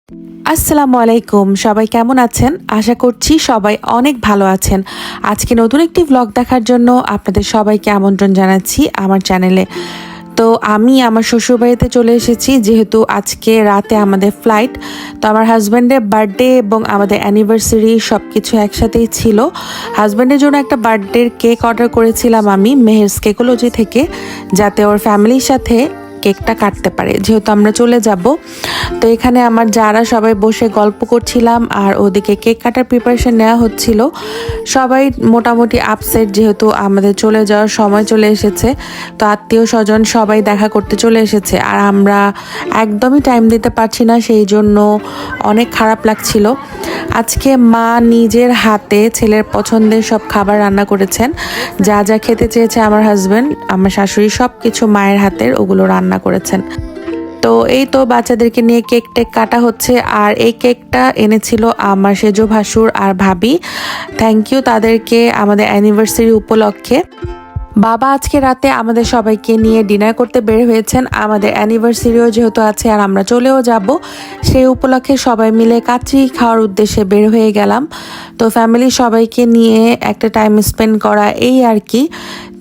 আসসালামু আলাইকুম, সবাই কেমন আছেন? আশা করছি সবাই অনেক ভালো আছেন। আজকে নতুন একটি ব্লগ দেখার জন্য আপনাদের সবাইকে আমন্ত্রণ জানাচ্ছি আমার চ্যানেলে। তো আমি আমার শ্বশুরবাড়িতে চলে এসেছি, যেহেতু আজকে রাতে আমাদের ফ্লাইট। তো আমার হাজব্যান্ডের বার্থডে এবং আমাদের অ্যানিভার্সারি সব কিছু একসাথেই ছিল। হাজব্যান্ডের জন্য একটা বার্থডের কেক অর্ডার করেছিলাম আমি মেহেরস কেকোলজি থেকে, যাতে ওর ফ্যামিলির সাথে কেকটা কাটতে পারে, যেহেতু আমরা চলে যাব। তো এখানে আমার যারা সবাই বসে গল্প করছিলাম আর ওদিকে কেক কাটার প্রিপারেশন নেওয়া হচ্ছিল। সবাই মোটামুটি আপসেট, যেহেতু আমাদের চলে যাওয়ার সময় চলে এসেছে। তো আত্মীয় স্বজন সবাই দেখা করতে চলে এসেছে আর আমরা একদমই টাইম দিতে পারছি না, সেই জন্য অনেক খারাপ লাগছিল। আজকে মা নিজের হাতে ছেলের পছন্দের সব খাবার রান্না করেছেন। যা যা খেতে চেয়েছে আমার হাজব্যান্ড, আমার শাশুড়ি সব কিছু মায়ের হাতের ওগুলো রান্না করেছেন। তো এই তো বাচ্চাদেরকে নিয়ে কেক টেক কাটা হচ্ছে। আর এই কেকটা এনেছিল আমার সেজো ভাসুর আর ভাবি। থ্যাংক ইউ তাদেরকে আমাদের অ্যানিভার্সারি উপলক্ষে। বাবা আজকে রাতে আমাদের সবাইকে নিয়ে ডিনার করতে বের হয়েছেন, আমাদের অ্যানিভার্সারিও যেহেতু আছে আর আমরা চলেও যাব, সেই উপলক্ষে সবাই মিলে কাচ্চি খাওয়ার উদ্দেশ্যে বের হয়ে গেলাম। তো ফ্যামিলি সবাইকে নিয়ে একটা টাইম স্পেন্ড করা, এই আর কি।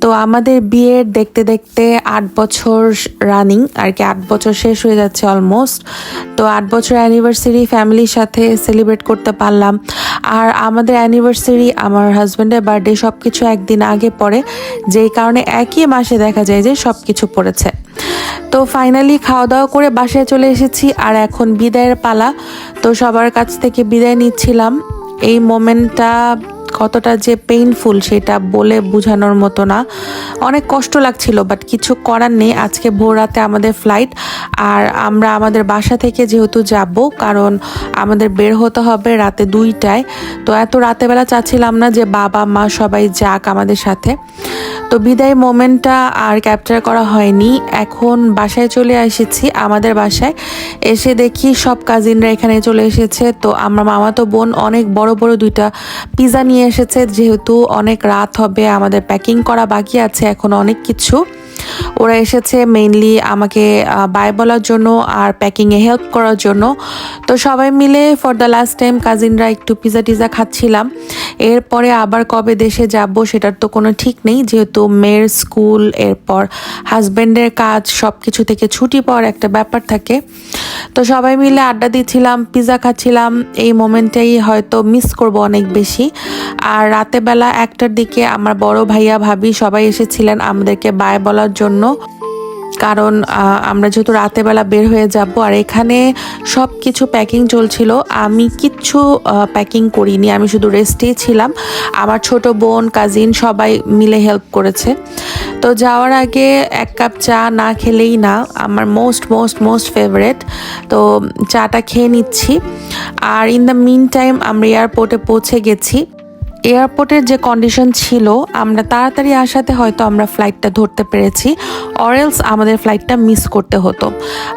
তো আমাদের বিয়ের দেখতে দেখতে 8 বছর রানিং আর কি, 8 বছর শেষ হয়ে যাচ্ছে অলমোস্ট। তো 8 বছর অ্যানিভার্সারি ফ্যামিলির সাথে সেলিব্রেট করতে পারলাম। আর আমাদের অ্যানিভার্সারি, আমার হাজব্যান্ডের বার্থডে সব কিছু একদিন আগে পড়ে, যেই কারণে একই মাসে দেখা যায় যে সব কিছু পড়েছে। তো ফাইনালি খাওয়া দাওয়া করে বাসায় চলে এসেছি আর এখন বিদায়ের পালা। তো সবার কাছ থেকে বিদায় নিচ্ছিলাম। এই মোমেন্টটা কতটা যে পেইনফুল সেটা বলে বোঝানোর মতো না, অনেক কষ্ট লাগছিল, বাট কিছু করার নেই। আজকে ভোর রাতে আমাদের ফ্লাইট আর আমরা আমাদের বাসা থেকে যেহেতু যাব, কারণ আমাদের বের হতে হবে রাতে 2টায়। তো এত রাতেবেলা চাচ্ছিলাম না যে বাবা মা সবাই যাক আমাদের সাথে। তো বিদায় মোমেন্টটা আর ক্যাপচার করা হয়নি। এখন বাসায় চলে এসেছি, আমাদের বাসায় এসে দেখি সব কাজিনরা এখানে চলে এসেছে। তো আমার মামাতো বোন অনেক বড় বড় 2টা পিৎজা নিয়ে এসেছে, যেহেতু অনেক রাত হবে, আমাদের প্যাকিং করা বাকি আছে এখন অনেক কিছু। ওরা এসেছে মেইনলি আমাকে বাই বলার জন্য আর প্যাকিংয়ে হেল্প করার জন্য। তো সবাই মিলে ফর দ্য লাস্ট টাইম কাজিনরা একটু পিৎজা টিজা খাচ্ছিলাম। এরপরে আবার কবে দেশে যাব সেটার তো কোনো ঠিক নেই, যেহেতু মেয়ের স্কুল, এরপর হাজব্যান্ডের কাজ, সব কিছু থেকে ছুটি পাওয়ার একটা ব্যাপার থাকে। তো সবাই মিলে আড্ডা দিচ্ছিলাম, পিৎজা খাচ্ছিলাম। এই মোমেন্টটাই হয়তো মিস করব অনেক বেশি। আর রাতের বেলা 1টার দিকে আমার বড় ভাইয়া ভাবি সবাই এসেছিলেন আমাদেরকে বাই বলার জন্য, কারণ আমরা যেহেতু রাতের বেলা বের হয়ে যাব। আর এখানে সব কিছু প্যাকিং চলছিল, আমি কিচ্ছু প্যাকিং করিনি, আমি শুধু রেস্টেই ছিলাম। আমার ছোট বোন কাজিন সবাই মিলে হেল্প করেছে। তো যাওয়ার আগে 1 কাপ চা না খেলেই না, আমার মোস্ট মোস্ট মোস্ট ফেভারেট। তো চাটা খেয়ে নিচ্ছি। আর ইন দ্য মিন টাইম আমরা এয়ারপোর্টে পৌঁছে গেছি। এয়ারপোর্টের যে কন্ডিশন ছিল, আমরা তাড়াতাড়ি আসাতে হয়তো আমরা ফ্লাইটটা ধরতে পেরেছি, অরেলস আমাদের ফ্লাইটটা মিস করতে হতো।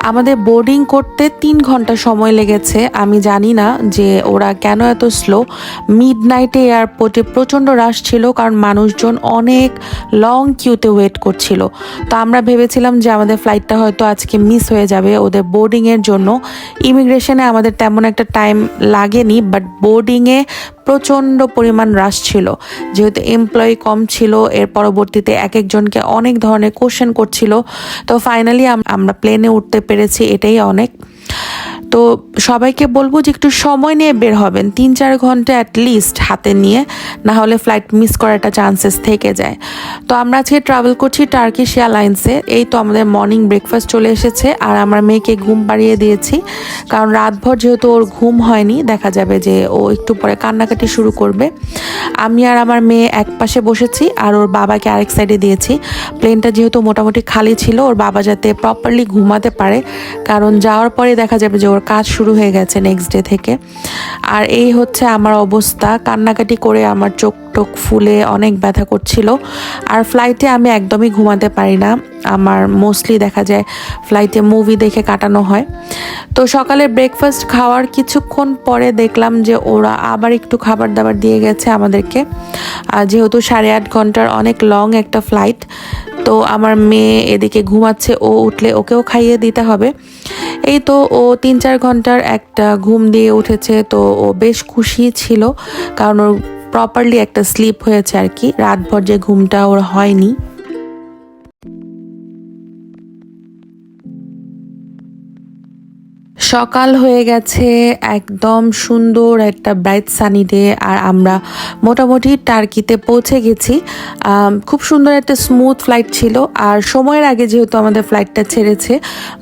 আমাদের বোর্ডিং করতে 3 ঘন্টা সময় লেগেছে। আমি জানি না যে ওরা কেন এত স্লো। মিডনাইটে এয়ারপোর্টে প্রচণ্ড রাশ ছিল, কারণ মানুষজন অনেক লং কিউতে ওয়েট করছিল। তো আমরা ভেবেছিলাম যে আমাদের ফ্লাইটটা হয়তো আজকে মিস হয়ে যাবে ওদের বোর্ডিংয়ের জন্য। ইমিগ্রেশনে আমাদের তেমন একটা টাইম লাগেনি, বাট বোর্ডিংয়ে প্রচণ্ড পরিমাণ রাশ ছিল, যেহেতু এমপ্লয়ি কম ছিল। এর পরবর্তীতে এক একজনকে অনেক ধরনের কোশ্চেন করছিল। তো ফাইনালি আমরা প্লেনে উঠতে পেরেছি, এটাই অনেক। তো সবাইকে বলবো যে একটু সময় নিয়ে বের হবেন, 3-4 ঘন্টা অ্যাটলিস্ট হাতে নিয়ে, না হলে ফ্লাইট মিস করার একটা চান্সেস থেকে যায়। তো আমরা আজকে ট্রাভেল করছি টার্কিশ এয়ারলাইন্সে। এই তো আমাদের মর্নিং ব্রেকফাস্ট চলে এসেছে আর আমার মেয়েকে ঘুম পাড়িয়ে দিয়েছি, কারণ রাতভর যেহেতু ওর ঘুম হয়নি, দেখা যাবে যে ও একটু পরে কান্নাকাটি শুরু করবে। আমি আর আমার মেয়ে এক পাশে বসেছি আর ওর বাবাকে আরেক সাইডে দিয়েছি। প্লেনটা যেহেতু মোটামুটি খালি ছিল, ওর বাবা যাতে প্রপারলি ঘুমাতে পারে, কারণ যাওয়ার পরে দেখা যাবে যে ওর কাজ শুরু হয়ে গেছে নেক্সট ডে থেকে। আর এই হচ্ছে আমার অবস্থা, কান্নাকাটি করে আমার চোখ টোক ফুলে অনেক ব্যথা করছিল। আর ফ্লাইটে আমি একদমই ঘুমাতে পারি না, আমার মোস্টলি দেখা যায় ফ্লাইটে মুভি দেখে কাটানো হয়। তো সকালে ব্রেকফাস্ট খাওয়ার কিছুক্ষণ পরে দেখলাম যে ওরা আবার একটু খাবার দাবার দিয়ে গেছে আমাদেরকে, যেহেতু 8.5 ঘন্টার অনেক লং একটা ফ্লাইট। তো আমার মেয়ে এদিকে ঘুমাচ্ছে, ও উঠলে ওকেও খাইয়ে দিতে হবে। এই তো ও 3-4 ঘন্টার একটা ঘুম দিয়ে উঠেছে, তো ও বেশ খুশি ছিল, কারণ ওর প্রপারলি একটা স্লিপ হয়েছে আর কি, রাতভর যে ঘুমটা ওর হয়নি। সকাল হয়ে গেছে, একদম সুন্দর একটা ব্রাইট সানি ডে, আর আমরা মোটামুটি টার্কিতে পৌঁছে গেছি। খুব সুন্দর একটা স্মুথ ফ্লাইট ছিল, আর সময়ের আগে যেহেতু আমাদের ফ্লাইটটা ছেড়েছে,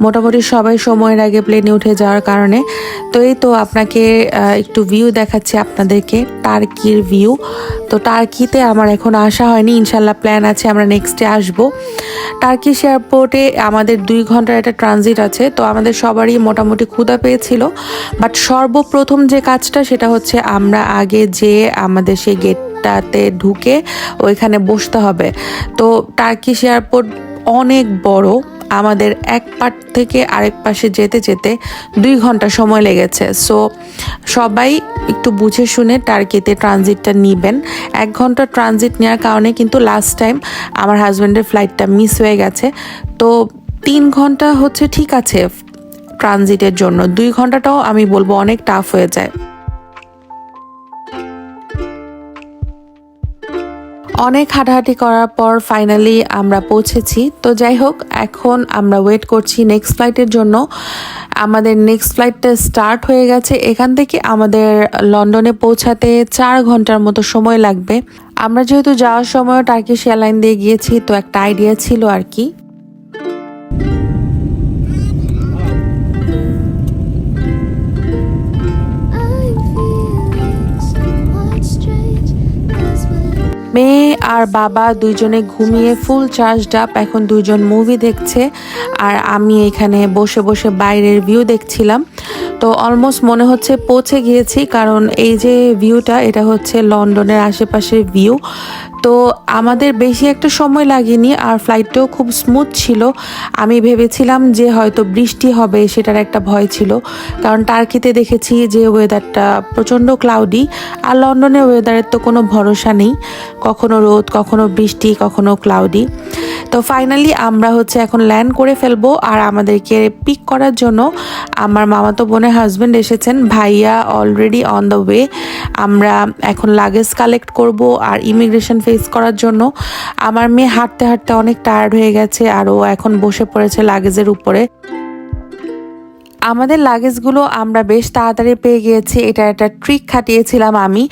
মোটামুটি সবাই সময়ের আগে প্লেনে উঠে যাওয়ার কারণে। তো এই তো আপনাকে একটু ভিউ দেখাচ্ছি আপনাদেরকে, টার্কির ভিউ। তো টার্কিতে আমার এখন আসা হয়নি, ইনশাল্লাহ প্ল্যান আছে আমরা নেক্সট ডে আসবো। টার্কিশ এয়ারপোর্টে আমাদের 2 ঘন্টার একটা ট্রানজিট আছে, তো আমাদের সবারই মোটামুটি ক্ষুধা পেয়েছিল। বাট সর্বপ্রথম যে কাজটা সেটা হচ্ছে আমরা আগে যে আমাদের সেই গেটটাতে ঢুকে ওইখানে বসতে হবে। তো টার্কিশ এয়ারপোর্ট অনেক বড়, আমাদের এক পাশ থেকে আরেক পাশে যেতে যেতে 2 ঘন্টা সময় লেগেছে। সো সবাই একটু বুঝে শুনে টার্কিতে ট্রানজিটটা নিবেন। 1 ঘন্টা ট্রানজিট নেওয়ার কারণে কিন্তু লাস্ট টাইম আমার হাজব্যান্ডের ফ্লাইটটা মিস হয়ে গেছে। তো 3 ঘন্টা হচ্ছে ঠিক আছে ট্রানজিটের জন্য, 2 ঘন্টাটাও আমি বলবো অনেক টাফ হয়ে যায়। অনেক হাঁটাহাঁটি করার পর ফাইনালি আমরা পৌঁছেছি। তো যাই হোক, এখন আমরা ওয়েট করছি নেক্সট ফ্লাইটের জন্য। আমাদের নেক্সট ফ্লাইটটা স্টার্ট হয়ে গেছে, এখান থেকে আমাদের লন্ডনে পৌঁছাতে 4 ঘন্টার মতো সময় লাগবে। আমরা যেহেতু যাওয়ার সময় টার্কিশ এয়ারলাইন দিয়ে গিয়েছি, তো একটা আইডিয়া ছিল আর কি। মেয়ে আর বাবা দুইজনে ঘুমিয়ে ফুল চার্জড আপ, এখন দুইজন মুভি দেখছে, আর আমি এখানে বসে বসে বাইরের ভিউ দেখছিলাম। তো অলমোস্ট মনে হচ্ছে পৌঁছে গিয়েছি, কারণ এই যে ভিউটা এটা হচ্ছে লন্ডনের আশেপাশের ভিউ। তো আমাদের বেশি একটা সময় লাগেনি, আর ফ্লাইটটাও খুব স্মুথ ছিল। আমি ভেবেছিলাম যে হয়তো বৃষ্টি হবে, সেটার একটা ভয় ছিল, কারণ টার্কিতে দেখেছি যে ওয়েদারটা প্রচণ্ড ক্লাউডি, আর লন্ডনের ওয়েদারের তো কোনো ভরসা নেই, কখনো রোদ, কখনো বৃষ্টি, কখনো ক্লাউডি। তো ফাইনালি আমরা হচ্ছে এখন ল্যান্ড করে ফেলবো, আর আমাদেরকে পিক করার জন্য আমার মামাতো বোনের হাজব্যান্ড এসেছেন, ভাইয়া অলরেডি অন দ্য ওয়ে। আমরা এখন লাগেজ কালেক্ট করব আর ইমিগ্রেশন ফেস করার জন্য। আমার মেয়ে হাঁটতে হাঁটতে অনেক টায়ার্ড হয়ে গেছে, আর ও এখন বসে পড়েছে লাগেজের উপরে। আমাদের লাগেজগুলো আমরা বেশ তাড়াতাড়ি পেয়ে গিয়েছি, এটা একটা ট্রিক খাটিয়েছিলাম আমি।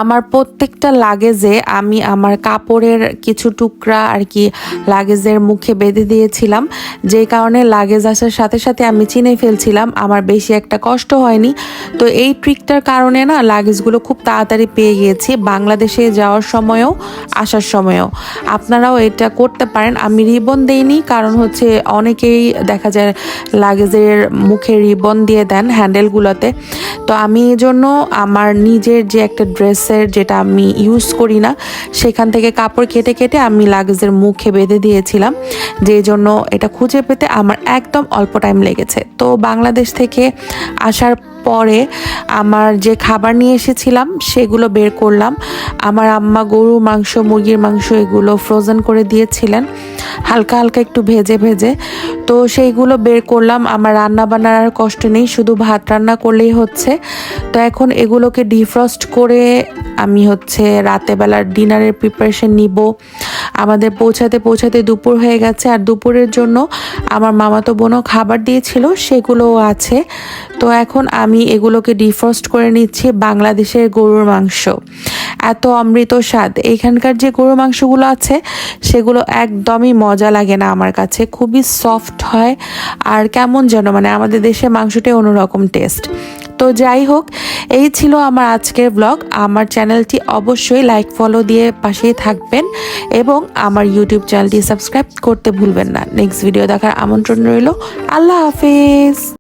আমার প্রত্যেকটা লাগেজে আমি আমার কাপড়ের কিছু টুকরা আর কি লাগেজের মুখে বেঁধে দিয়েছিলাম, যেই কারণে লাগেজ আসার সাথে সাথে আমি চিনে ফেলছিলাম, আমার বেশি একটা কষ্ট হয়নি। তো এই ট্রিকটার কারণে না লাগেজগুলো খুব তাড়াতাড়ি পেয়ে গিয়েছি, বাংলাদেশে যাওয়ার সময়ও আসার সময়ও। আপনারাও এটা করতে পারেন। আমি রিবন দেইনি, কারণ হচ্ছে অনেকেই দেখা যায় লাগেজের মুখে রিবন দিয়ে দেন হ্যান্ডেলগুলোতে। তো আমি এই জন্য আমার নিজের যে একটা ড্রেসের যেটা আমি ইউজ করি না, সেখান থেকে কাপড় কেটে কেটে আমি লাগেজের মুখে বেঁধে দিয়েছিলাম, যে জন্য এটা খুঁজে পেতে আমার একদম অল্প টাইম লেগেছে। তো বাংলাদেশ থেকে আসার পরে আমার যে খাবার নিয়ে এসেছিলাম সেগুলো বের করলাম। আমার আম্মা গরুর মাংস, মুরগির মাংস এগুলো ফ্রোজেন করে দিয়েছিলেন হালকা হালকা একটু ভেজে ভেজে। তো সেইগুলো বের করলাম, আমার রান্না বান্নার আর কষ্ট নেই, শুধু ভাত রান্না করলেই হচ্ছে। তো এখন এগুলোকে ডিফ্রস্ট করে আমি হচ্ছে রাতে বেলার ডিনারের প্রিপারেশন নিব। আমাদের পৌঁছাতে পৌঁছাতে দুপুর হয়ে গেছে, আর দুপুরের জন্য আমার মামাতো বোনও খাবার দিয়েছিল, সেগুলোও আছে। তো এখন আমি এগুলোকে ডিফ্রস্ট করে নিচ্ছি। বাংলাদেশের গরুর মাংস এত অমৃত স্বাদ, এখানকার যে গরুর মাংসগুলো আছে সেগুলো একদমই মজা লাগে না আমার কাছে, খুবই সফট হয়, আর কেমন যেন মানে আমাদের দেশের মাংসটাই অন্যরকম টেস্ট। তো যাই হোক, এই ছিল আমার আজকের ব্লগ। আমার চ্যানেলটি অবশ্যই লাইক ফলো দিয়ে পাশেই থাকবেন, এবং আমার ইউটিউব চ্যানেলটি সাবস্ক্রাইব করতে ভুলবেন না। নেক্সট ভিডিও দেখার আমন্ত্রণ রইল। আল্লাহ হাফেজ।